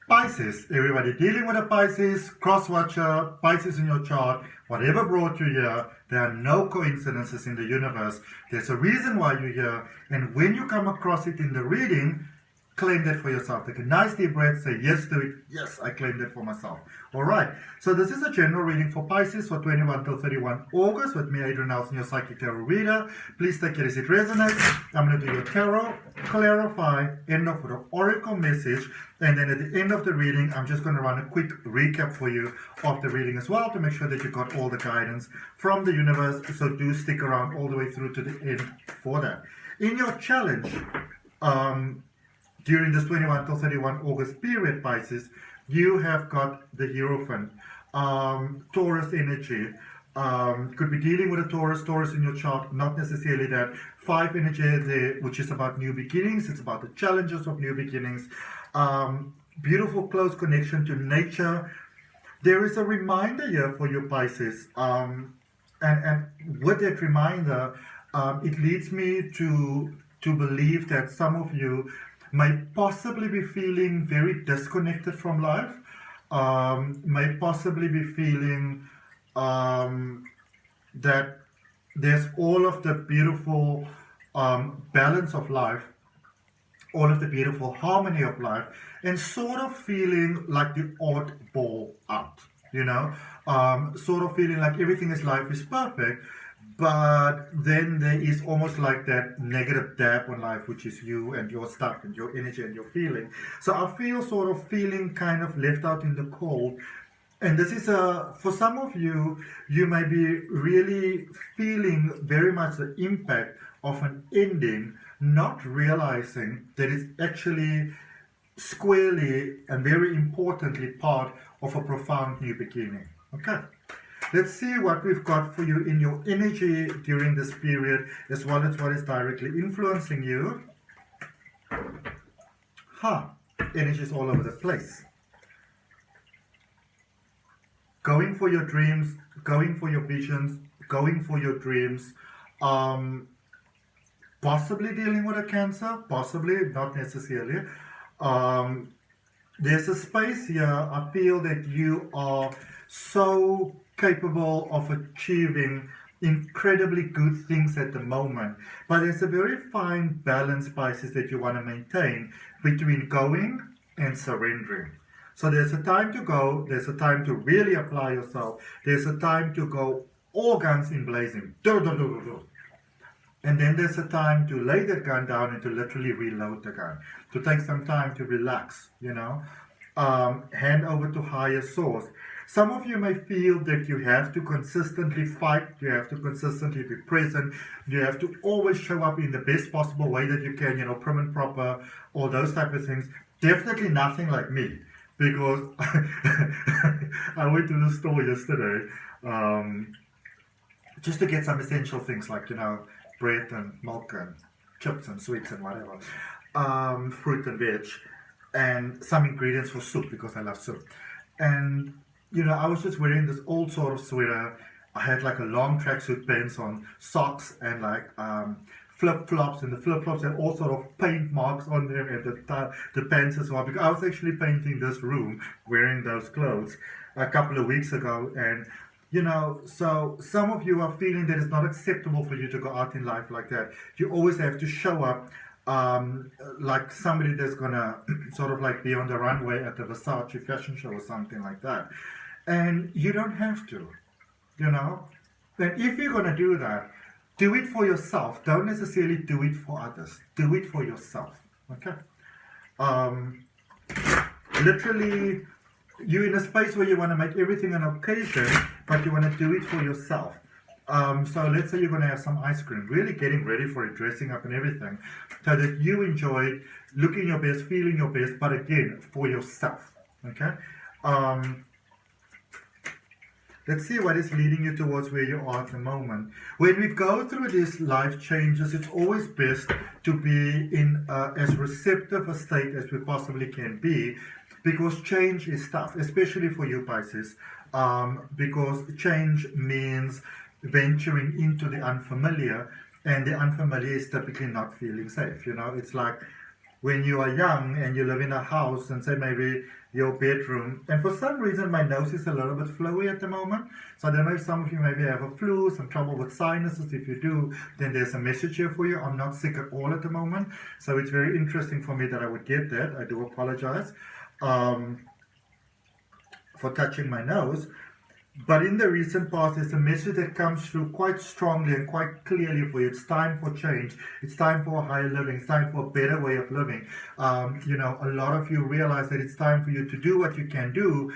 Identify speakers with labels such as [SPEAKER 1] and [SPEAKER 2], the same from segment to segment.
[SPEAKER 1] Pisces, everybody dealing with a Pisces, cross-watcher, Pisces in your chart, whatever brought you here, there are no coincidences in the universe. There's a reason why you're here, and when you come across it in the reading, claim that for yourself. Take a nice deep breath, say yes to it. Yes, I claim that for myself. All right, so this is a general reading for Pisces for 21 till 31 August with me, Adrian Nelson, your psychic tarot reader. Please take it as it resonates. I'm going to do your tarot, clarify, end off with an oracle message, and then at the end of the reading, I'm just going to run a quick recap for you of the reading as well to make sure that you got all the guidance from the universe. So do stick around all the way through to the end for that. In your challenge, during this 21 till 31 August period, Pisces, you have got the Hierophant, Taurus energy. Could be dealing with a Taurus in your chart, not necessarily that. 5 energy there, which is about new beginnings. It's about the challenges of new beginnings. Beautiful close connection to nature. There is a reminder here for you, Pisces. And with that reminder, it leads me to believe that some of you may possibly be feeling very disconnected from life, may possibly be feeling that there's all of the beautiful balance of life, all of the beautiful harmony of life, and sort of feeling like the oddball out, you know, sort of feeling like everything in life is perfect, but then there is almost like that negative dab on life, which is you and your stuff and your energy and your feeling. So I feel sort of feeling kind of left out in the cold. And this is for some of you, you may be really feeling very much the impact of an ending, not realizing that it's actually squarely and very importantly part of a profound new beginning. Okay. Let's see what we've got for you in your energy during this period, as well as what is directly influencing you. Energy is all over the place. Going for your dreams, going for your visions, going for your dreams. Possibly dealing with a Cancer, possibly, not necessarily. There's a space here, I feel that you are so capable of achieving incredibly good things at the moment, but there's a very fine balance, Pisces, that you want to maintain between going and surrendering. So there's a time to go, there's a time to really apply yourself, there's a time to go all guns in blazing, and then there's a time to lay that gun down and to literally reload the gun, to take some time to relax, you know, hand over to higher source. Some of you may feel that you have to consistently fight, you have to consistently be present, you have to always show up in the best possible way that you can, you know, prim and proper, all those type of things. Definitely nothing like me, because I went to the store yesterday just to get some essential things like, you know, bread and milk and chips and sweets and whatever, fruit and veg, and some ingredients for soup, because I love soup. And you know, I was just wearing this old sort of sweater. I had like a long tracksuit pants on, socks, and like flip-flops, and the flip-flops had all sort of paint marks on them, and the pants as well, because I was actually painting this room wearing those clothes a couple of weeks ago. And you know, so some of you are feeling that it's not acceptable for you to go out in life like that. You always have to show up like somebody that's gonna sort of like be on the runway at the Versace fashion show or something like that. And you don't have to, you know. And if you're gonna do that, do it for yourself. Don't necessarily do it for others. Do it for yourself. Okay. Literally, you're in a space where you want to make everything an occasion, but you want to do it for yourself. So let's say you're going to have some ice cream, really getting ready for it, dressing up and everything, so that you enjoy it, looking your best, feeling your best, but again, for yourself. Okay. Let's see what is leading you towards where you are at the moment. When we go through these life changes, it's always best to be in as receptive a state as we possibly can be, because change is tough, especially for you, Pisces, because change means venturing into the unfamiliar, and the unfamiliar is typically not feeling safe. You know, it's like when you are young and you live in a house and say maybe your bedroom, and for some reason my nose is a little bit flowy at the moment, so I don't know if some of you maybe have a flu, some trouble with sinuses. If you do, then there's a message here for you. I'm not sick at all at the moment, so it's very interesting for me that I would get that. I do apologize for touching my nose. But in the recent past, there's a message that comes through quite strongly and quite clearly for you. It's time for change. It's time for a higher living. It's time for a better way of living. You know, a lot of you realize that it's time for you to do what you can do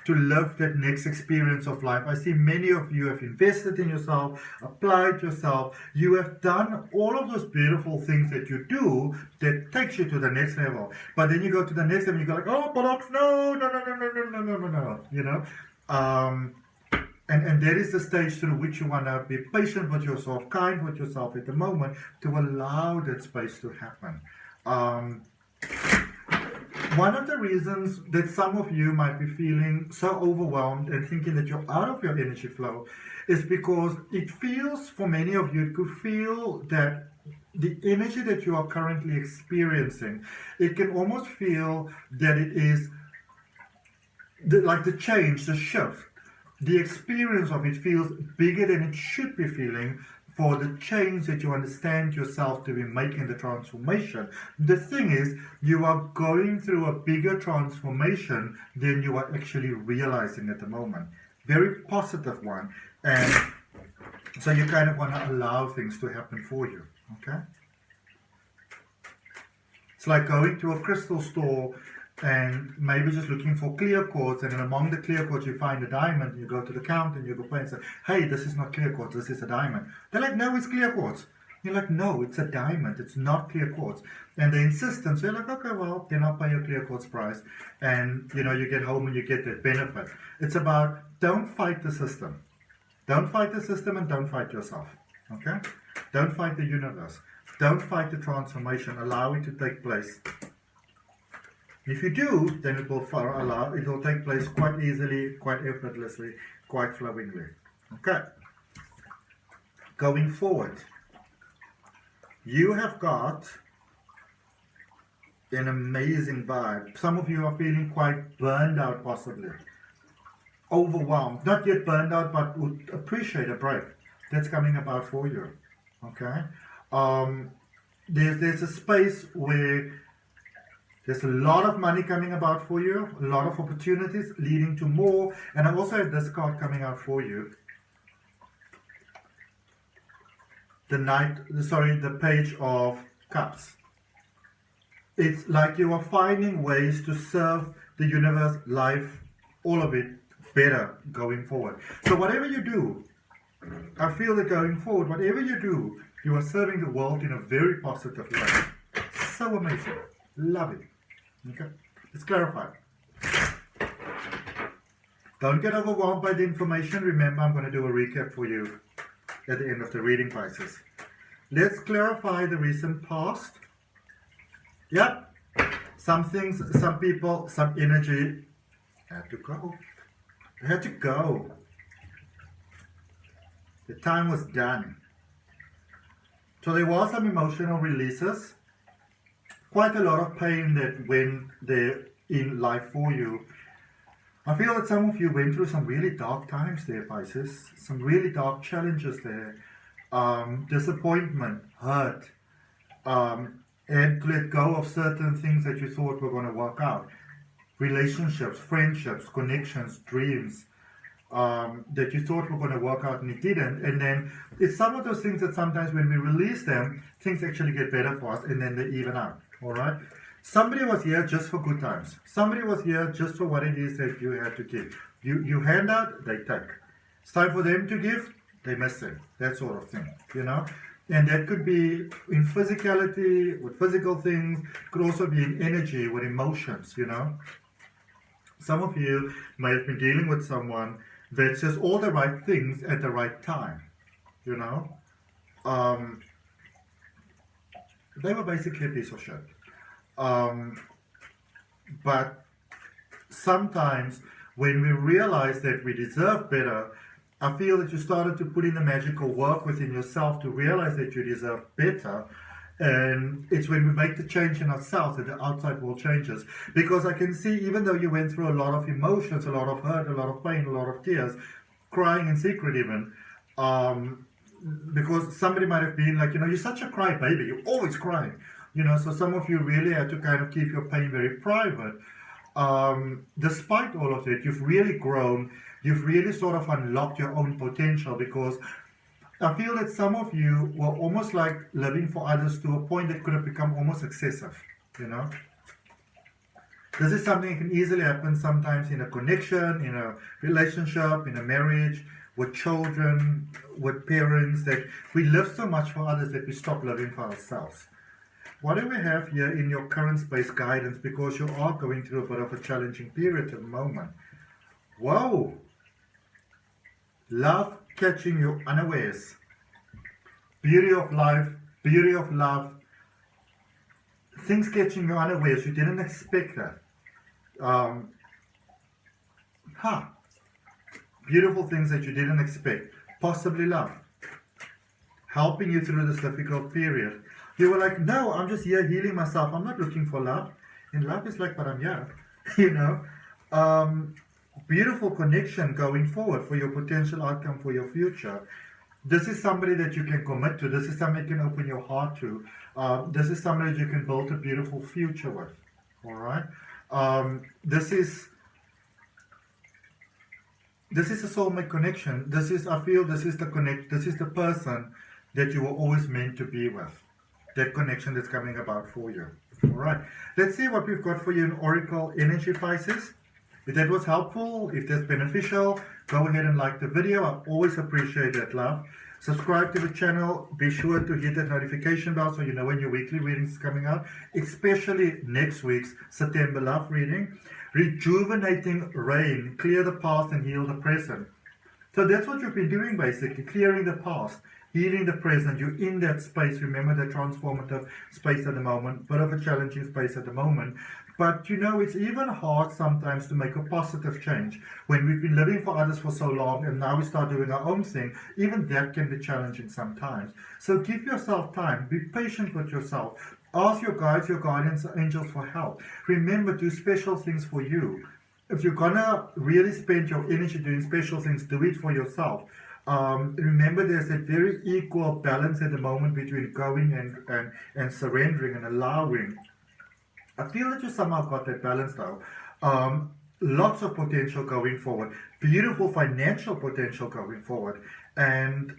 [SPEAKER 1] to live that next experience of life. I see many of you have invested in yourself, applied yourself. You have done all of those beautiful things that you do that takes you to the next level. But then you go to the next level and you go like, oh, but no, you know. And that is the stage through which you want to be patient with yourself, kind with yourself at the moment, to allow that space to happen. One of the reasons that some of you might be feeling so overwhelmed and thinking that you're out of your energy flow is because it feels, for many of you, it could feel that the energy that you are currently experiencing, it can almost feel that it is like the change, the shift, the experience of it feels bigger than it should be feeling for the change that you understand yourself to be making, the transformation. The thing is, you are going through a bigger transformation than you are actually realizing at the moment. Very positive one. And so you kind of want to allow things to happen for you, okay? It's like going to a crystal store and maybe just looking for clear quartz, and then among the clear quartz you find a diamond, and you go to the counter and you go play and say, hey, this is not clear quartz, this is a diamond. They're like, no, it's clear quartz. You're like, no, it's a diamond, it's not clear quartz. And the insistence, you're like, okay, well, then I'll pay your clear quartz price. And you know, you get home and you get that benefit. It's about, don't fight the system. Don't fight the system and don't fight yourself, okay? Don't fight the universe. Don't fight the transformation, allow it to take place. If you do, then it will take place quite easily, quite effortlessly, quite flowingly. Okay. Going forward, you have got an amazing vibe. Some of you are feeling quite burned out, possibly. Overwhelmed. Not yet burned out, but would appreciate a break. That's coming about for you. Okay. There's a space where there's a lot of money coming about for you, a lot of opportunities leading to more, and I also have this card coming out for you. The Page of Cups. It's like you are finding ways to serve the universe, life, all of it better going forward. So whatever you do, I feel that going forward, whatever you do, you are serving the world in a very positive way. So amazing. Love it. Okay, let's clarify. Don't get overwhelmed by the information. Remember, I'm going to do a recap for you at the end of the reading, Pisces. Let's clarify the recent past. Yep. Some things, some people, some energy had to go. It had to go. The time was done. So there was some emotional releases. Quite a lot of pain that went there in life for you. I feel that some of you went through some really dark times there, Pisces. Some really dark challenges there. Disappointment, hurt, and to let go of certain things that you thought were going to work out. Relationships, friendships, connections, dreams that you thought were going to work out and it didn't. And then it's some of those things that sometimes when we release them, things actually get better for us and then they even out. All right. Somebody was here just for good times. Somebody was here just for what it is that you had to give. You hand out, they take. It's time for them to give, they miss it. That sort of thing, you know. And that could be in physicality, with physical things. It could also be in energy, with emotions, you know. Some of you may have been dealing with someone that says all the right things at the right time, you know. They were basically a piece of shit. But sometimes when we realize that we deserve better, I feel that you started to put in the magical work within yourself to realize that you deserve better. And it's when we make the change in ourselves that the outside world changes. Because I can see, even though you went through a lot of emotions, a lot of hurt, a lot of pain, a lot of tears, crying in secret even, because somebody might have been like, you're such a cry baby, you're always crying. So some of you really had to kind of keep your pain very private. Despite all of it, you've really grown, you've really sort of unlocked your own potential, because I feel that some of you were almost like living for others to a point that could have become almost excessive, This is something that can easily happen sometimes in a connection, in a relationship, in a marriage, with children, with parents, that we live so much for others that we stop living for ourselves. What do we have here in your current space guidance? Because you are going through a bit of a challenging period at the moment. Whoa! Love catching you unawares. Beauty of life, beauty of love. Things catching you unawares. You didn't expect that. Beautiful things that you didn't expect. Possibly love. Helping you through this difficult period. You were like, no, I'm just here healing myself. I'm not looking for love. And love is like, but I'm here. Beautiful connection going forward for your potential outcome for your future. This is somebody that you can commit to. This is somebody you can open your heart to. This is somebody that you can build a beautiful future with. All right. This is a soulmate connection. I feel this is the person that you were always meant to be with. That connection that's coming about for you. All right. Let's see what we've got for you in Oracle Energy, Pisces. If that was helpful, if that's beneficial, go ahead and like the video. I always appreciate that, love. Subscribe to the channel. Be sure to hit that notification bell so you know when your weekly readings is coming out, especially next week's September love reading. Rejuvenating rain, clear the past and heal the present. So that's what you've been doing, basically, clearing the past, healing the present. You're in that space. Remember that transformative space at the moment, bit of a challenging space at the moment. But it's even hard sometimes to make a positive change. When we've been living for others for so long and now we start doing our own thing, even that can be challenging sometimes. So give yourself time. Be patient with yourself. Ask your guides, your guardians, angels for help. Remember, do special things for you. If you're gonna really spend your energy doing special things, do it for yourself. Remember, there's a very equal balance at the moment between going and surrendering and allowing. I feel that you somehow got that balance though. Lots of potential going forward. Beautiful financial potential going forward. And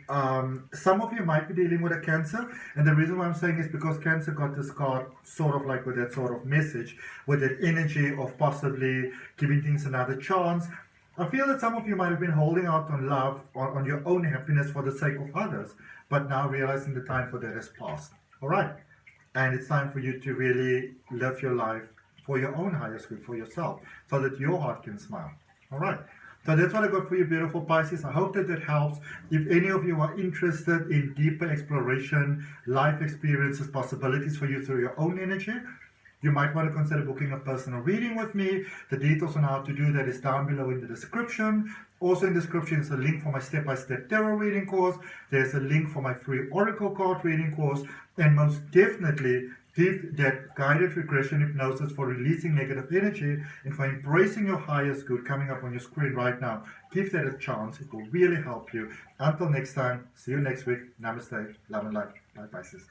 [SPEAKER 1] some of you might be dealing with a Cancer. And the reason why I'm saying is because Cancer got this card sort of like with that sort of message, with that energy of possibly giving things another chance. I feel that some of you might have been holding out on love, on your own happiness for the sake of others, but now realizing the time for that has passed. All right. And it's time for you to really live your life for your own highest good, for yourself, so that your heart can smile. All right. So that's what I got for you, beautiful Pisces. I hope that helps. If any of you are interested in deeper exploration, life experiences, possibilities for you through your own energy, you might want to consider booking a personal reading with me. The details on how to do that is down below in the description. Also in the description is a link for my step-by-step tarot reading course. There's a link for my free oracle card reading course. And most definitely, give that guided regression hypnosis for releasing negative energy and for embracing your highest good coming up on your screen right now. Give that a chance. It will really help you. Until next time, see you next week. Namaste. Love and light. Bye, Pisces.